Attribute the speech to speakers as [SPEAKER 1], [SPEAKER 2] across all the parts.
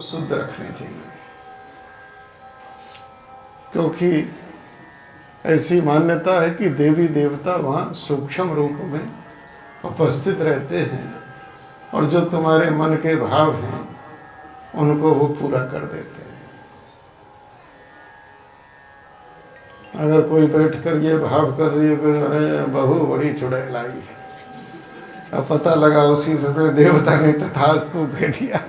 [SPEAKER 1] शुद्ध रखनी चाहिए, क्योंकि ऐसी मान्यता है कि देवी देवता वहाँ सूक्ष्म रूप में उपस्थित रहते हैं और जो तुम्हारे मन के भाव हैं उनको वो पूरा कर देते हैं। अगर कोई बैठकर ये भाव कर रही है कि अरे बहू बड़ी चुड़ैल आई है, अब पता लगा उसी समय देवता ने तथास्तु कह दिया,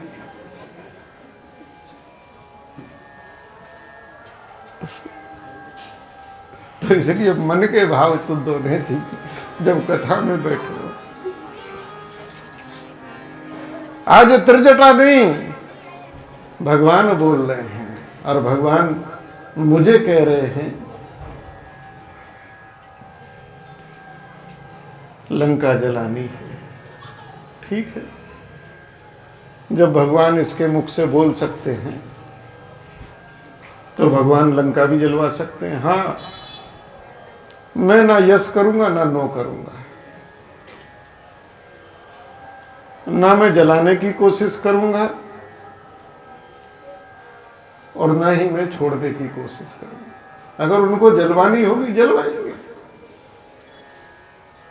[SPEAKER 1] तो इसलिए मन के भाव शुद्ध होने चाहिए जब कथा में बैठो। आज त्रिजटा नहीं, भगवान बोल रहे हैं और भगवान मुझे कह रहे हैं लंका जलानी है। ठीक है, जब भगवान इसके मुख से बोल सकते हैं तो भगवान लंका भी जलवा सकते हैं। हाँ, मैं ना यस करूंगा ना नो करूंगा, ना मैं जलाने की कोशिश करूंगा और ना ही मैं छोड़ने की कोशिश करूंगा। अगर उनको जलवानी होगी जलवाएंगे।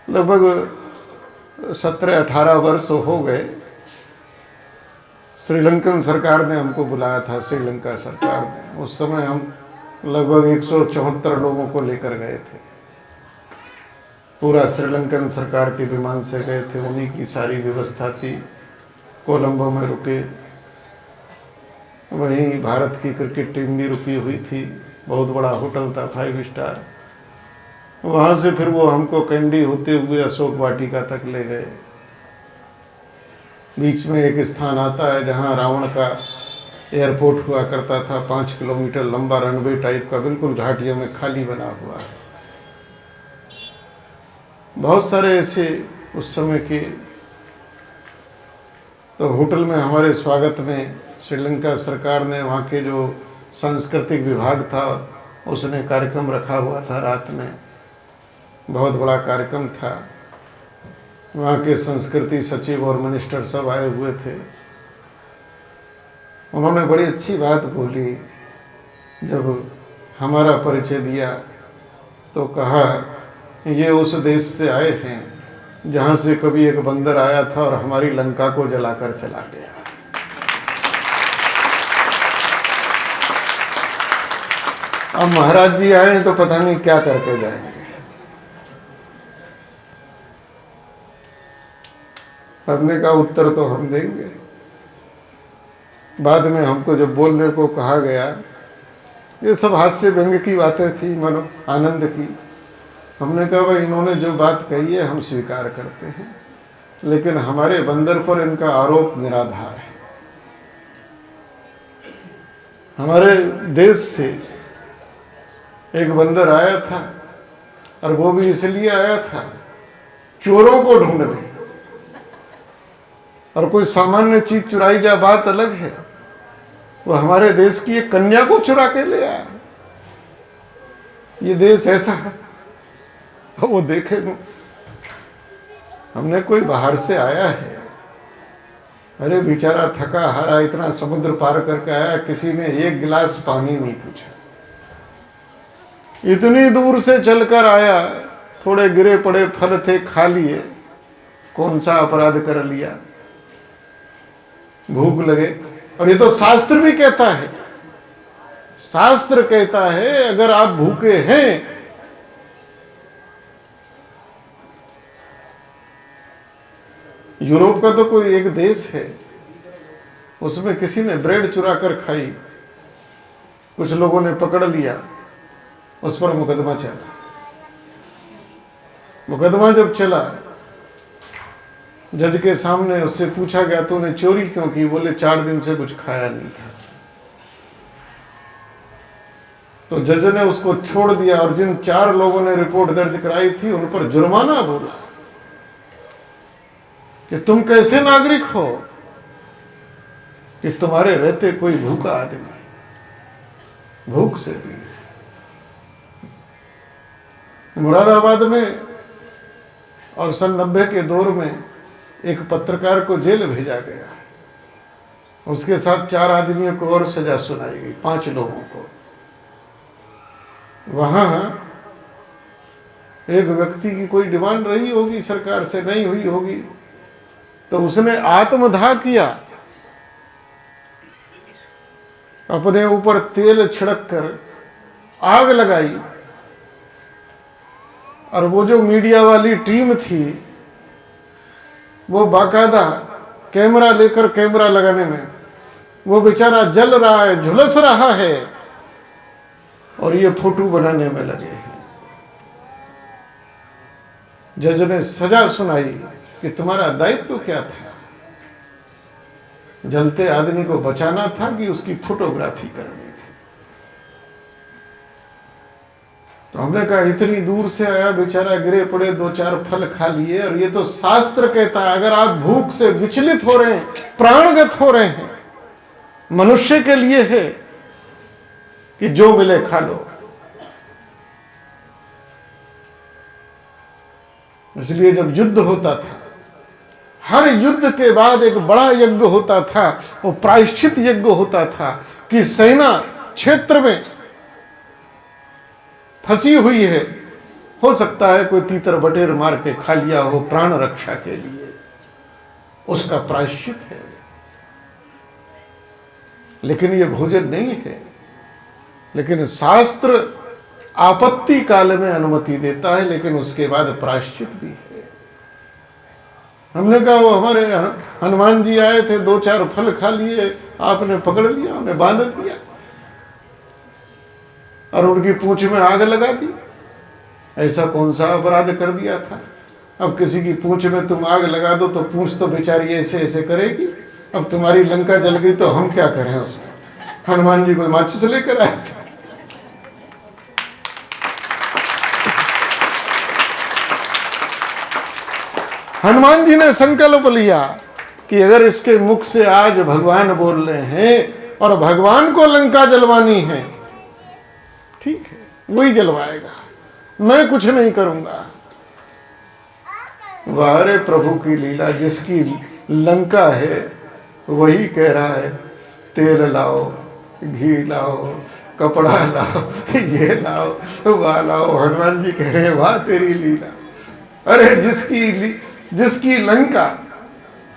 [SPEAKER 1] लगभग 17-18 वर्ष हो गए, श्रीलंकन सरकार ने हमको बुलाया था, श्रीलंका सरकार ने। उस समय हम लगभग 174 लोगों को लेकर गए थे। पूरा श्रीलंकन सरकार के विमान से गए थे, उन्हीं की सारी व्यवस्था थी। कोलंबो में रुके, वहीं भारत की क्रिकेट टीम भी रुकी हुई थी। बहुत बड़ा होटल था, 5 स्टार। वहाँ से फिर वो हमको कैंडी होते हुए अशोक वाटिका तक ले गए। बीच में एक स्थान आता है जहाँ रावण का एयरपोर्ट हुआ करता था, 5 किलोमीटर लंबा रनवे टाइप का, बिल्कुल घाटियों में खाली बना हुआ है। बहुत सारे ऐसे उस समय के, तो होटल में हमारे स्वागत में श्रीलंका सरकार ने, वहाँ के जो सांस्कृतिक विभाग था उसने कार्यक्रम रखा हुआ था। रात में बहुत बड़ा कार्यक्रम था। वहाँ के संस्कृति सचिव और मिनिस्टर सब आए हुए थे। उन्होंने बड़ी अच्छी बात बोली। जब हमारा परिचय दिया तो कहा ये उस देश से आए हैं जहाँ से कभी एक बंदर आया था और हमारी लंका को जलाकर चला गया। अब महाराज जी आए तो पता नहीं क्या करके जाएंगे। हमने कहा उत्तर तो हम देंगे। बाद में हमको जब बोलने को कहा गया, ये सब हास्य व्यंग की बातें थी, मनो आनंद की। हमने कहा भाई इन्होंने जो बात कही है हम स्वीकार करते हैं, लेकिन हमारे बंदर पर इनका आरोप निराधार है। हमारे देश से एक बंदर आया था और वो भी इसलिए आया था चोरों को ढूंढने, और कोई सामान्य चीज चुराई जा बात अलग है, वो हमारे देश की एक कन्या को चुरा के ले आया। ये देश ऐसा है, वो देखे हमने कोई बाहर से आया है, अरे बेचारा थका हारा इतना समुद्र पार करके आया, किसी ने एक गिलास पानी नहीं पूछा। इतनी दूर से चलकर आया, थोड़े गिरे पड़े फल थे खा लिए, कौन सा अपराध कर लिया। भूख लगे, और ये तो शास्त्र भी कहता है, शास्त्र कहता है अगर आप भूखे हैं यूरोप का तो कोई एक देश है, उसमें किसी ने ब्रेड चुरा कर खाई, कुछ लोगों ने पकड़ लिया, उस पर मुकदमा चला। मुकदमा जब चला, जज के सामने उससे पूछा गया तूने चोरी क्यों की? बोले 4 दिन से कुछ खाया नहीं था। तो जज ने उसको छोड़ दिया और जिन 4 लोगों ने रिपोर्ट दर्ज कराई थी उन पर जुर्माना बोला कि तुम कैसे नागरिक हो कि तुम्हारे रहते कोई भूखा आदमी भूख से भी। मुरादाबाद में और सन 90 के दौर में एक पत्रकार को जेल भेजा गया। उसके साथ 4 आदमियों को और सजा सुनाई गई, 5 लोगों को। वहां एक व्यक्ति की कोई डिमांड रही होगी, सरकार से नहीं हुई होगी, तो उसने आत्मदाह किया, अपने ऊपर तेल छिड़क कर आग लगाई। और वो जो मीडिया वाली टीम थी, वो बाकायदा कैमरा लेकर, कैमरा लगाने में वो बेचारा जल रहा है, झुलस रहा है, और ये फोटो बनाने में लगे हैं। जज ने सजा सुनाई कि तुम्हारा दायित्व क्या था? जलते आदमी को बचाना था कि उसकी फोटोग्राफी करनी थी? तो हमने कहा इतनी दूर से आया बेचारा, गिरे पड़े, 2-4 फल खा लिए। और ये तो शास्त्र कहता है अगर आप भूख से विचलित हो रहे हैं, प्राणगत हो रहे हैं, मनुष्य के लिए है कि जो मिले खा लो। इसलिए जब युद्ध होता था, हर युद्ध के बाद एक बड़ा यज्ञ होता था, वो प्रायश्चित यज्ञ होता था कि सेना क्षेत्र में फंसी हुई है, हो सकता है कोई तीतर बटेर मार के खा लिया हो प्राण रक्षा के लिए, उसका प्रायश्चित है। लेकिन ये भोजन नहीं है। लेकिन शास्त्र आपत्ति काल में अनुमति देता है, लेकिन उसके बाद प्रायश्चित भी है। हमने कहा वो हमारे हनुमान जी आए थे, 2-4 फल खा लिए, आपने पकड़ लिया, उन्हें बांध दिया और उनकी पूंछ में आग लगा दी। ऐसा कौन सा अपराध कर दिया था? अब किसी की पूंछ में तुम आग लगा दो तो पूंछ तो बेचारी ऐसे ऐसे करेगी। अब तुम्हारी लंका जल गई तो हम क्या करें उसमें? हनुमान जी कोई माचिस लेकर आए थे? हनुमान जी ने संकल्प लिया कि अगर इसके मुख से आज भगवान बोल रहे हैं और भगवान को लंका जलवानी है, ठीक है, वही जलवाएगा, मैं कुछ नहीं करूंगा। वारे प्रभु की लीला, जिसकी लंका है वही कह रहा है तेल लाओ, घी लाओ, कपड़ा लाओ, ये लाओ, वह लाओ। हनुमान जी कह रहे हैं वाह तेरी लीला। अरे जिसकी लंका,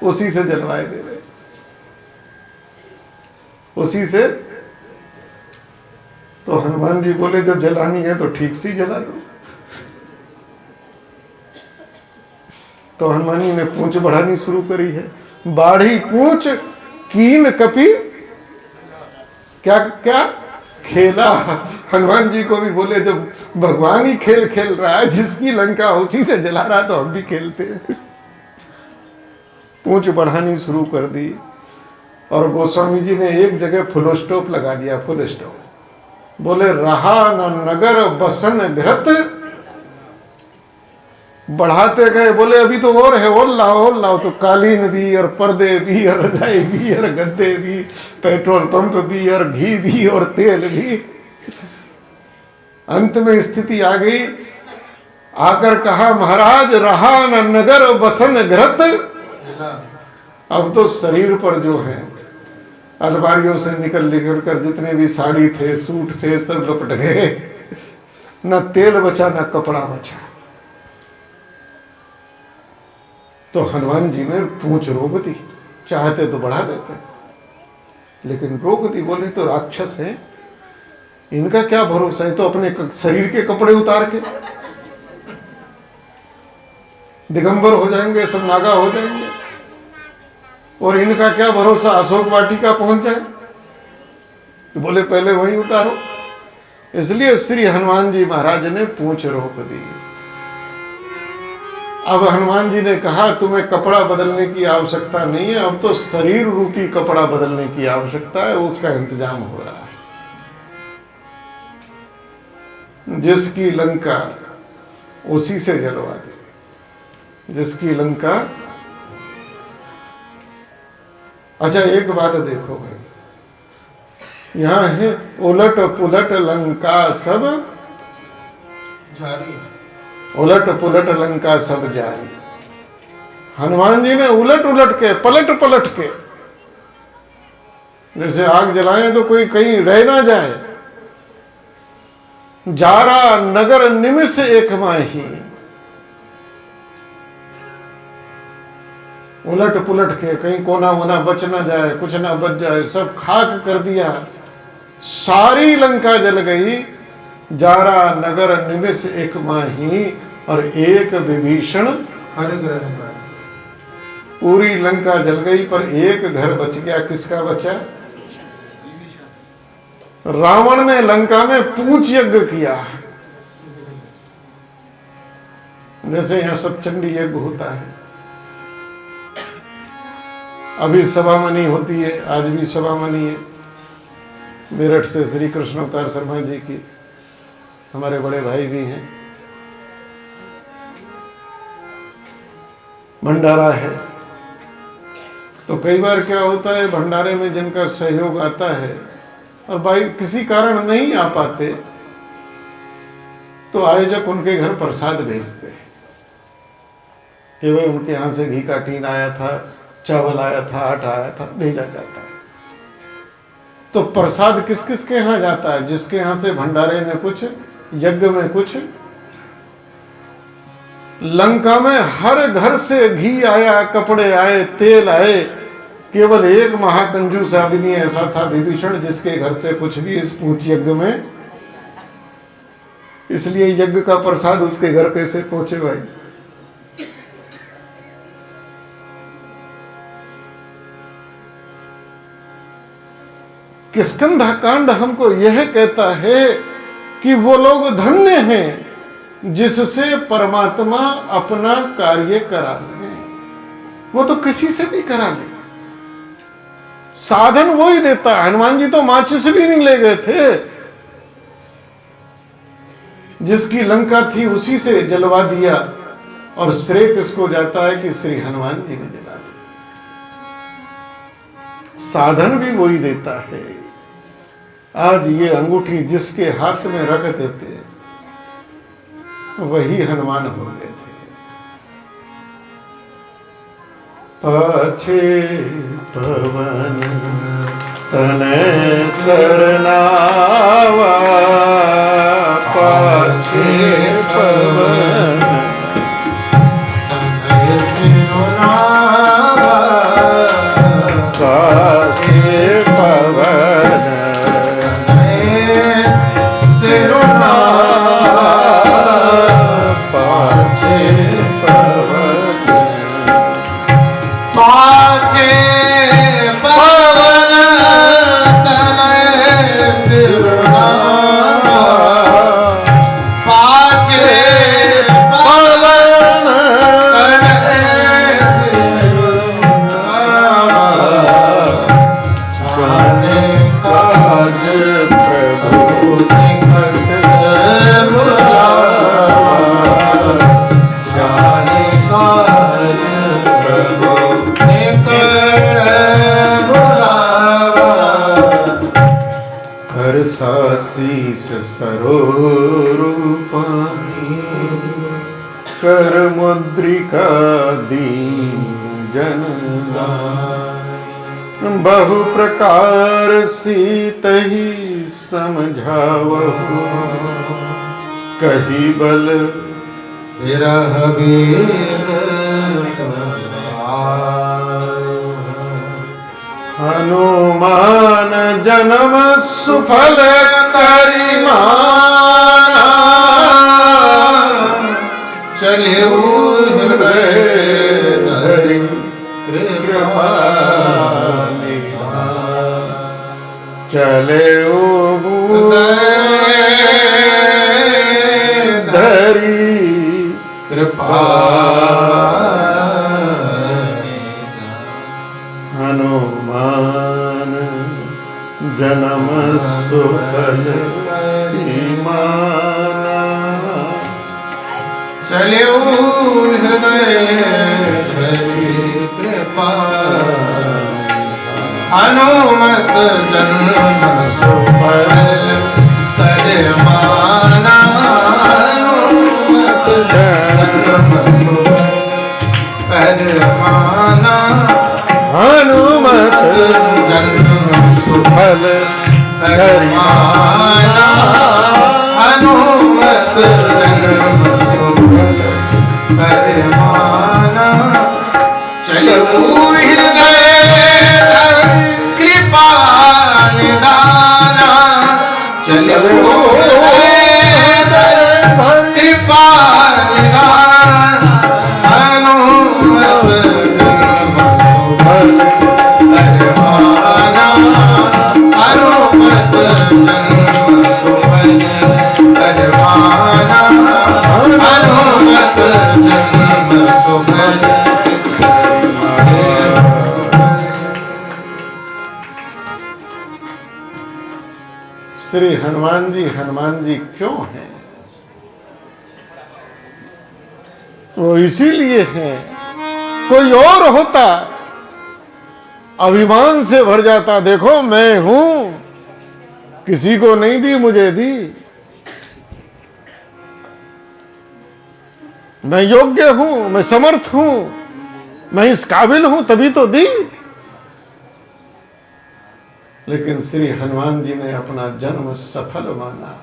[SPEAKER 1] उसी से जलवाए दे रहे, उसी से। तो हनुमान जी बोले जब जलानी है तो ठीक सी जला दो। तो हनुमान जी ने पूंछ बढ़ानी शुरू करी है। बाढ़ी पूंछ कीन कपी क्या क्या खेला। हनुमान जी को भी बोले जब भगवान ही खेल खेल रहा है, जिसकी लंका उसी से जला रहा है, तो हम भी खेलते हैं। पूंछ बढ़ानी शुरू कर दी। और गोस्वामी जी ने एक जगह फुल स्टॉप लगा दिया, फुल स्टॉप। बोले रहा न नगर बसन घृत। बढ़ाते गए, बोले अभी तो और है, और लाओ। तो कालीन भी और पर्दे भी और रजाई भी और गद्दे भी, पेट्रोल पंप भी और घी भी और तेल भी। अंत में स्थिति आ गई, आकर कहा महाराज रहा न नगर बसन घृत। अब तो शरीर पर जो है अलमारियों से निकल कर जितने भी साड़ी थे, सूट थे, सब लपट गए। न तेल बचा न कपड़ा बचा। तो हनुमान जी ने पूंछ रोक दी। चाहते तो बढ़ा देते, लेकिन रोक दी। बोले तो राक्षस है, इनका क्या भरोसा है, तो अपने शरीर के कपड़े उतार के दिगंबर हो जाएंगे, सब नागा हो जाएंगे। और इनका क्या भरोसा अशोक वाटिका पहुंच जाए। बोले पहले वहीं उतारो। इसलिए श्री हनुमान जी महाराज ने पूंछ रोक दी। अब हनुमान जी ने कहा तुम्हें कपड़ा बदलने की आवश्यकता नहीं है, अब तो शरीर रूपी कपड़ा बदलने की आवश्यकता है, उसका इंतजाम हो रहा है। जिसकी लंका उसी से जलवा दे, जिसकी लंका। अच्छा एक बात देखो भाई, यहां है उलट पुलट लंका सब जारी, उलट पुलट लंका सब जारी। हनुमान जी ने उलट उलट के, पलट पलट के जैसे आग जलाएं तो कोई कहीं रह ना जाए। जारा नगर निमिष एक माही, उलट पुलट के कहीं कोना वोना बच ना जाए, कुछ ना बच जाए, सब खाक कर दिया। सारी लंका जल गई। जारा नगर निमिष एक माही, और एक विभीषण पूरी लंका जल गई पर एक घर बच गया। किसका बचा? रावण ने लंका में पूछ यज्ञ किया, जैसे यहां सतचंडी यज्ञ होता है। अभी सभामणि होती है, आज भी सभामणि है मेरठ से, श्री कृष्ण अवतार शर्मा जी की, हमारे बड़े भाई भी हैं। भंडारा है तो कई बार क्या होता है, भंडारे में जिनका सहयोग आता है और भाई किसी कारण नहीं आ पाते, तो आयोजक उनके घर प्रसाद भेजते हैं कि भाई उनके यहां से घी का टीन आया था, चावल आया था, आटा आया था, भेजा जाता है। तो प्रसाद किस किस के यहां जाता है? जिसके यहां से भंडारे में कुछ, यज्ञ में कुछ। लंका में हर घर से घी आया, कपड़े आए, तेल आए। केवल एक महाकंजूस आदमी ऐसा था, विभीषण, जिसके घर से कुछ भी इस पूछ यज्ञ में। इसलिए यज्ञ का प्रसाद उसके घर कैसे पहुंचे भाई? किष्किंधा कांड हमको यह कहता है कि वो लोग धन्य हैं जिससे परमात्मा अपना कार्य करा ले। वो तो किसी से भी करा ले, साधन वो ही देता है। हनुमान जी तो माचिस भी नहीं ले गए थे, जिसकी लंका थी उसी से जलवा दिया। और श्रेय किसको जाता है कि श्री हनुमान जी ने जला दिया। साधन भी वही देता है। आज ये अंगूठी जिसके हाथ में रख देते वही हनुमान हो गए थे। पाछे पवन तनय सरनावा, पाछे पवन तनय सरनावा, पाछे पवन शीस सरोरूपानी, कर मुद्रिका दीन जनदान। बहु प्रकार सीत ही समझावहु, कही बल विरह बीर हनुमान जन्म सुफल करिमाना, चले हृदय धरि कृपा निधान, चले हृदय धरि कृपा। हनुमान जन्म सुफल ईमाना, चले हृदय धरि कृपा। हनुमत जन्म सुफल करिमाना, हनुमत जन्म सुफल करिमाना, हनुमत जन्म सुफल करिमाना,
[SPEAKER 2] हनुमत जन्म सुफल करिमाना। चलऊ हृदय कृपा निदाना, चलऊ कृपा निदाना, हनुमत जन्म सुफल करिमाना, हनुमत जन्म सुफल करिमाना, हनुमत जन्म सुफल।
[SPEAKER 1] श्री हनुमान जी क्यों हैं? वो इसीलिए हैं, कोई और होता अभिमान से भर जाता, देखो मैं हूं, किसी को नहीं दी, मुझे दी, मैं योग्य हूं, मैं समर्थ हूं, मैं इस काबिल हूं तभी तो दी। लेकिन श्री हनुमान जी ने अपना जन्म सफल माना,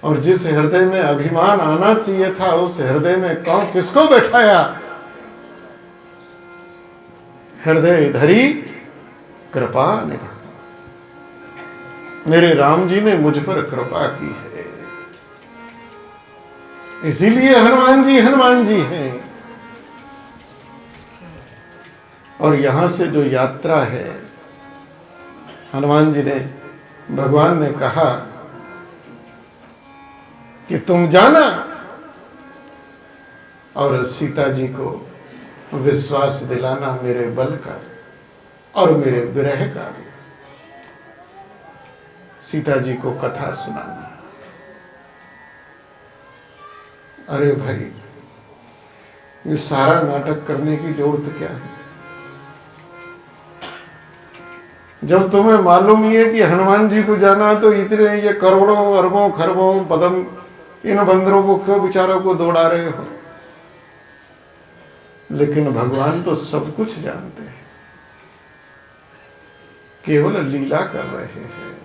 [SPEAKER 1] और जिस हृदय में अभिमान आना चाहिए था उस हृदय में कौन किसको बैठाया? हृदय धरी कृपा निधान, मेरे राम जी ने मुझ पर कृपा की है, इसीलिए हनुमान जी हैं। और यहां से जो यात्रा है, हनुमान जी ने, भगवान ने कहा कि तुम जाना और सीता जी को विश्वास दिलाना मेरे बल का और मेरे विरह का भी, सीता जी को कथा सुनाना। अरे भाई, ये सारा नाटक करने की जरूरत क्या है? जब तुम्हें मालूम ही है कि हनुमान जी को जाना, तो इतने ये करोड़ों अरबों खरबों पदम इन बंदरों को क्यों बेचारों को दौड़ा रहे हो? लेकिन भगवान तो सब कुछ जानते हैं, केवल लीला कर रहे हैं,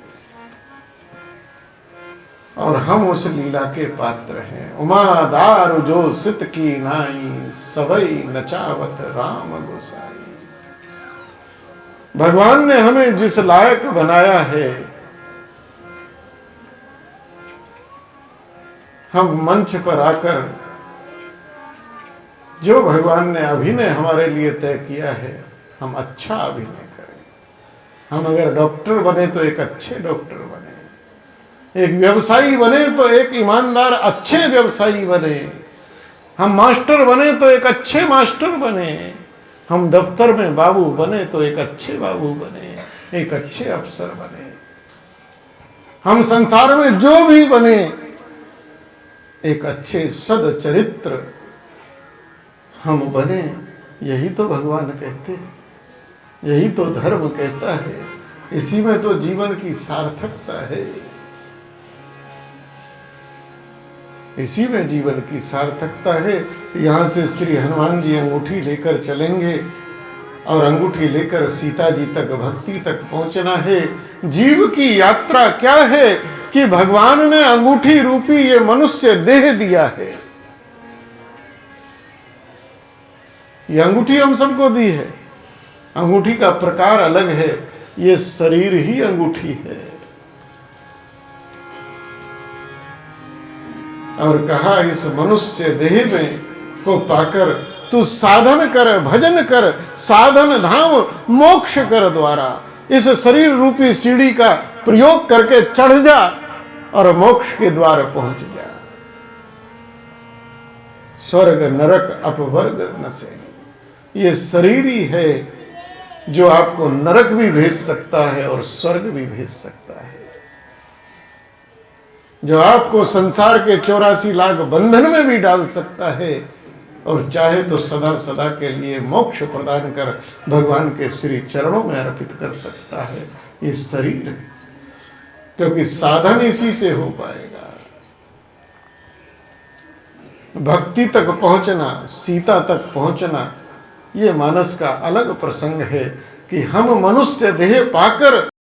[SPEAKER 1] और हम उस लीला के पात्र हैं। उमा दारु जो सित की नाई, सबई नचावत राम गोसाई। भगवान ने हमें जिस लायक बनाया है, हम मंच पर आकर जो भगवान ने अभिनय हमारे लिए तय किया है, हम अच्छा अभिनय करें। हम अगर डॉक्टर बने तो एक अच्छे डॉक्टर बने, एक व्यवसायी बने तो एक ईमानदार अच्छे व्यवसायी बने, हम मास्टर बने तो एक अच्छे मास्टर बने, हम दफ्तर में बाबू बने तो एक अच्छे बाबू बने, एक अच्छे अफसर बने, हम संसार में जो भी बने एक अच्छे सदचरित्र हम बने। यही तो भगवान कहते हैं, यही तो धर्म कहता है, इसी में तो जीवन की सार्थकता है, इसी में जीवन की सार्थकता है। यहां से श्री हनुमान जी अंगूठी लेकर चलेंगे और अंगूठी लेकर सीता जी तक, भक्ति तक पहुंचना है। जीव की यात्रा क्या है कि भगवान ने अंगूठी रूपी ये मनुष्य देह दिया है। ये अंगूठी हम सबको दी है, अंगूठी का प्रकार अलग है, ये शरीर ही अंगूठी है। और कहा इस मनुष्य देह में को पाकर तू साधन कर, भजन कर, साधन धाम मोक्ष कर द्वारा। इस शरीर रूपी सीढ़ी का प्रयोग करके चढ़ जा और मोक्ष के द्वार पहुंच जा। स्वर्ग नरक अपवर्ग न से, ये शरीर ही है जो आपको नरक भी भेज सकता है और स्वर्ग भी भेज सकता है, जो आपको संसार के 84 लाख बंधन में भी डाल सकता है, और चाहे तो सदा सदा के लिए मोक्ष प्रदान कर भगवान के श्री चरणों में अर्पित कर सकता है। ये शरीर है, क्योंकि साधन इसी से हो पाएगा। भक्ति तक पहुंचना, सीता तक पहुंचना, ये मानस का अलग प्रसंग है कि हम मनुष्य देह पाकर